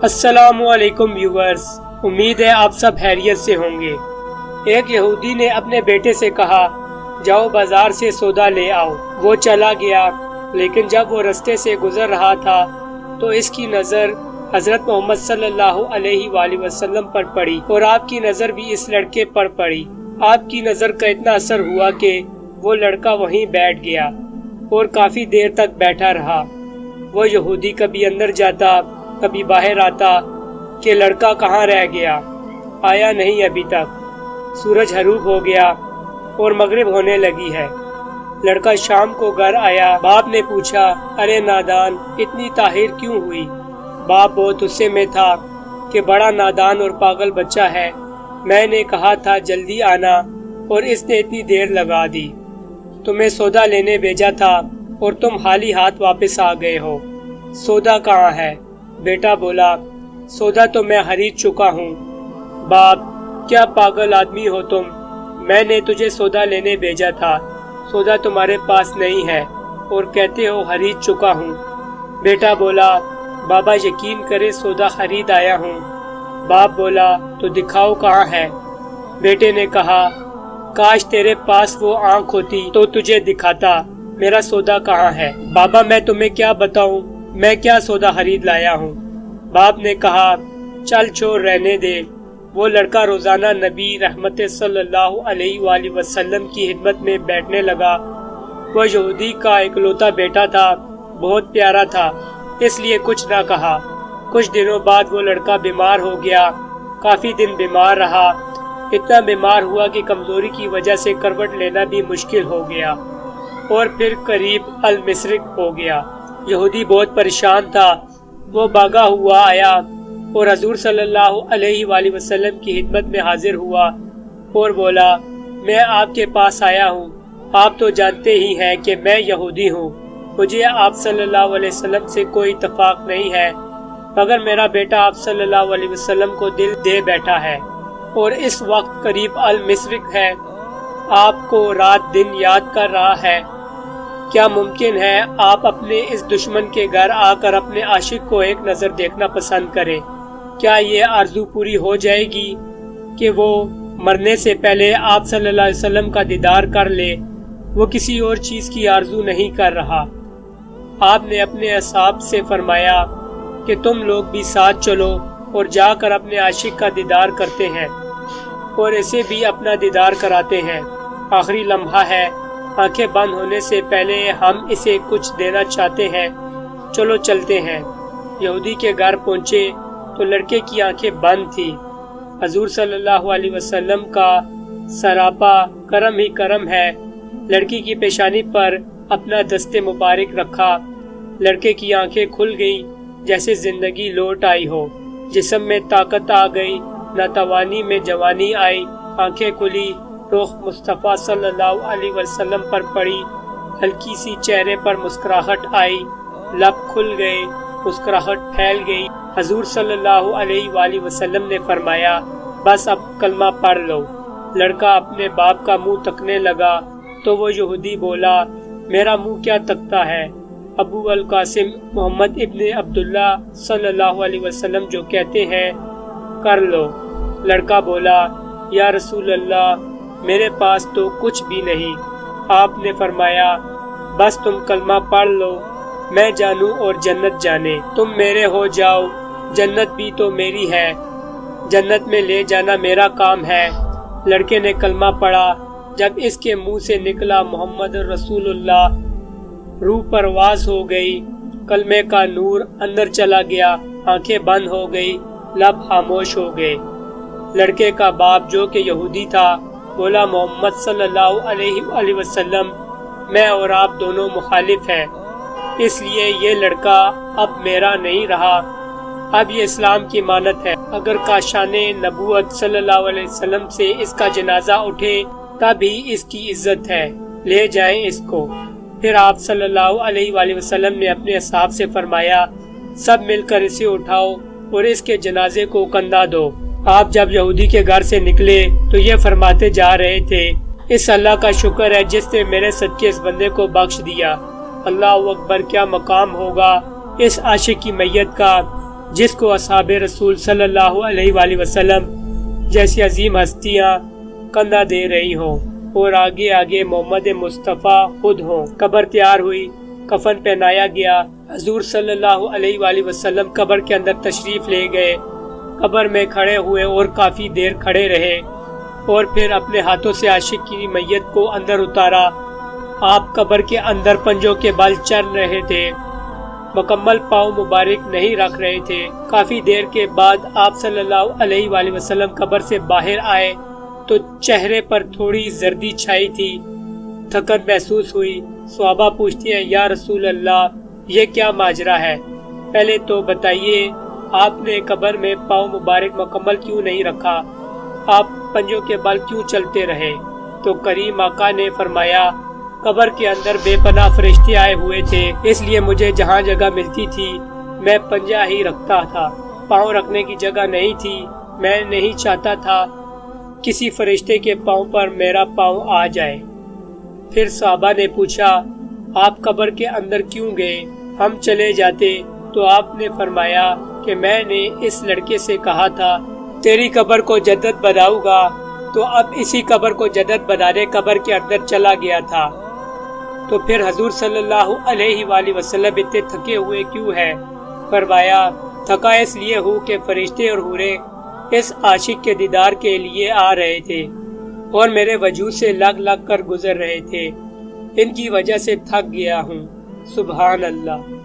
السلام علیکم ویورز، امید ہے آپ سب خیریت سے ہوں گے۔ ایک یہودی نے اپنے بیٹے سے کہا جاؤ بازار سے سودا لے آؤ۔ وہ چلا گیا، لیکن جب وہ رستے سے گزر رہا تھا تو اس کی نظر حضرت محمد صلی اللہ علیہ وآلہ وسلم پر پڑی اور آپ کی نظر بھی اس لڑکے پر پڑی۔ آپ کی نظر کا اتنا اثر ہوا کہ وہ لڑکا وہیں بیٹھ گیا اور کافی دیر تک بیٹھا رہا۔ وہ یہودی کبھی اندر جاتا کبھی باہر آتا کہ لڑکا کہاں رہ گیا، آیا نہیں ابھی تک۔ سورج غروب ہو گیا اور مغرب ہونے لگی ہے۔ لڑکا شام کو گھر آیا۔ باپ نے پوچھا ارے نادان، اتنی تاخیر کیوں ہوئی؟ باپ بہت غصے میں تھا کہ بڑا نادان اور پاگل بچہ ہے، میں نے کہا تھا جلدی آنا اور اس نے اتنی دیر لگا دی۔ تمہیں سودا لینے بھیجا تھا اور تم خالی ہاتھ واپس آ گئے ہو۔ سودا کہاں ہے؟ بیٹا بولا سودا تو میں خرید چکا ہوں۔ باپ کیا پاگل آدمی ہو تم، میں نے تجھے سودا لینے بھیجا تھا، سودا تمہارے پاس نہیں ہے اور کہتے ہو خرید چکا ہوں۔ بیٹا بولا بابا یقین کرے سودا خرید آیا ہوں۔ باپ بولا تو دکھاؤ کہاں ہے؟ بیٹے نے کہا کاش تیرے پاس وہ آنکھ ہوتی تو تجھے دکھاتا میرا سودا کہاں ہے۔ بابا میں تمہیں کیا بتاؤں، میں کیا سودا خرید لایا ہوں؟ باپ نے کہا چل چھوڑ رہنے دے۔ وہ لڑکا روزانہ نبی رحمت صلی اللہ علیہ وآلہ وسلم کی خدمت میں بیٹھنے لگا۔ وہ یہودی کا اکلوتا بیٹا تھا، بہت پیارا تھا، اس لیے کچھ نہ کہا۔ کچھ دنوں بعد وہ لڑکا بیمار ہو گیا، کافی دن بیمار رہا، اتنا بیمار ہوا کہ کمزوری کی وجہ سے کروٹ لینا بھی مشکل ہو گیا اور پھر قریب المشرق ہو گیا۔ یہودی بہت پریشان تھا، وہ بھاگا ہوا آیا اور حضور صلی اللہ علیہ وآلہ وسلم کی خدمت میں حاضر ہوا اور بولا میں آپ کے پاس آیا ہوں، آپ تو جانتے ہی ہیں کہ میں یہودی ہوں، مجھے آپ صلی اللہ علیہ وسلم سے کوئی اتفاق نہیں ہے، مگر میرا بیٹا آپ صلی اللہ علیہ وسلم کو دل دے بیٹھا ہے اور اس وقت قریب المشرق ہے، آپ کو رات دن یاد کر رہا ہے۔ کیا ممکن ہے آپ اپنے اس دشمن کے گھر آ کر اپنے عاشق کو ایک نظر دیکھنا پسند کریں؟ کیا یہ آرزو پوری ہو جائے گی کہ وہ مرنے سے پہلے آپ صلی اللہ علیہ وسلم کا دیدار کر لے؟ وہ کسی اور چیز کی آرزو نہیں کر رہا۔ آپ نے اپنے اصحاب سے فرمایا کہ تم لوگ بھی ساتھ چلو اور جا کر اپنے عاشق کا دیدار کرتے ہیں اور اسے بھی اپنا دیدار کراتے ہیں۔ آخری لمحہ ہے، آنکھیں بند ہونے سے پہلے ہم اسے کچھ دینا چاہتے ہیں، چلو چلتے ہیں۔ یہودی کے گھر پہنچے تو لڑکے کی آنکھیں بند تھی۔ حضور صلی اللہ علیہ وسلم کا سراپا کرم ہی کرم ہے۔ لڑکی کی پیشانی پر اپنا دست مبارک رکھا، لڑکے کی آنکھیں کھل گئیں جیسے زندگی لوٹ آئی ہو، جسم میں طاقت آ گئی، ناتوانی میں جوانی آئی، آنکھیں کھلی، رخ مصطفیٰ صلی اللہ علیہ وسلم پر پڑی، ہلکی سی چہرے پر مسکراہٹ آئی، لب کھل گئے، مسکراہٹ پھیل گئی۔ حضور صلی اللہ علیہ وآلہ وسلم نے فرمایا بس اب کلمہ پڑھ لو۔ لڑکا اپنے باپ کا منہ تکنے لگا تو وہ یہودی بولا میرا منہ کیا تکتا ہے؟ ابو القاسم محمد ابن عبداللہ صلی اللہ علیہ وسلم جو کہتے ہیں کر لو۔ لڑکا بولا یا رسول اللہ میرے پاس تو کچھ بھی نہیں۔ آپ نے فرمایا بس تم کلمہ پڑھ لو، میں جانوں اور جنت جانے، تم میرے ہو جاؤ، جنت بھی تو میری ہے، جنت میں لے جانا میرا کام ہے۔ لڑکے نے کلمہ پڑھا، جب اس کے منہ سے نکلا محمد رسول اللہ، روح پرواز ہو گئی، کلمے کا نور اندر چلا گیا، آنکھیں بند ہو گئی، لب خاموش ہو گئے۔ لڑکے کا باپ جو کہ یہودی تھا بولا محمد صلی اللہ علیہ وآلہ وسلم میں اور آپ دونوں مخالف ہیں، اس لیے یہ لڑکا اب میرا نہیں رہا، اب یہ اسلام کی مانت ہے۔ اگر کاشان نبوت صلی اللہ علیہ وسلم سے اس کا جنازہ اٹھے تب ہی اس کی عزت ہے، لے جائیں اس کو۔ پھر آپ صلی اللہ علیہ وآلہ وسلم نے اپنے اصحاب سے فرمایا سب مل کر اسے اٹھاؤ اور اس کے جنازے کو کندھا دو۔ آپ جب یہودی کے گھر سے نکلے تو یہ فرماتے جا رہے تھے اس اللہ کا شکر ہے جس نے میرے صدقے اس بندے کو بخش دیا، اللہ اکبر، کیا مقام ہوگا اس عاشق کی میت کا جس کو اصحاب رسول صلی اللہ علیہ وآلہ وسلم جیسی عظیم ہستیاں کندھا دے رہی ہوں اور آگے آگے محمد مصطفیٰ خود ہوں۔ قبر تیار ہوئی، کفن پہنایا گیا، حضور صلی اللہ علیہ وآلہ وسلم قبر کے اندر تشریف لے گئے، قبر میں کھڑے ہوئے اور کافی دیر کھڑے رہے اور پھر اپنے ہاتھوں سے عاشق کی میت کو اندر اتارا۔ آپ قبر کے اندر پنجوں کے بل چل رہے تھے، مکمل پاؤں مبارک نہیں رکھ رہے تھے۔ کافی دیر کے بعد آپ صلی اللہ علیہ وآلہ وسلم قبر سے باہر آئے تو چہرے پر تھوڑی زردی چھائی تھی، تھکن محسوس ہوئی۔ صحابہ پوچھتی ہیں، یا رسول اللہ یہ کیا ماجرا ہے؟ پہلے تو بتائیے آپ نے قبر میں پاؤں مبارک مکمل کیوں نہیں رکھا؟ آپ پنجوں کے بل کیوں چلتے رہے؟ تو کریم آقا نے فرمایا، قبر کے اندر بے پناہ فرشتے آئے ہوئے تھے، اس لیے مجھے جہاں جگہ ملتی تھی میں پنجہ ہی رکھتا تھا، پاؤں رکھنے کی جگہ نہیں تھی۔ میں نہیں چاہتا تھا کسی فرشتے کے پاؤں پر میرا پاؤں آ جائے۔ پھر صحابہ نے پوچھا، آپ قبر کے اندر کیوں گئے؟ ہم چلے جاتے۔ تو آپ نے فرمایا کہ میں نے اس لڑکے سے کہا تھا تیری قبر کو جنت بناؤں گا، تو اب اسی قبر کو جنت بنانے قبر کے اندر چلا گیا تھا۔ تو پھر حضور صلی اللہ علیہ وآلہ وسلم اتنے تھکے ہوئے کیوں ہیں؟ فرمایا، تھکا اس لیے ہوں کہ فرشتے اور حوریں اس عاشق کے دیدار کے لیے آ رہے تھے اور میرے وجود سے لگ لگ کر گزر رہے تھے، ان کی وجہ سے تھک گیا ہوں۔ سبحان اللہ۔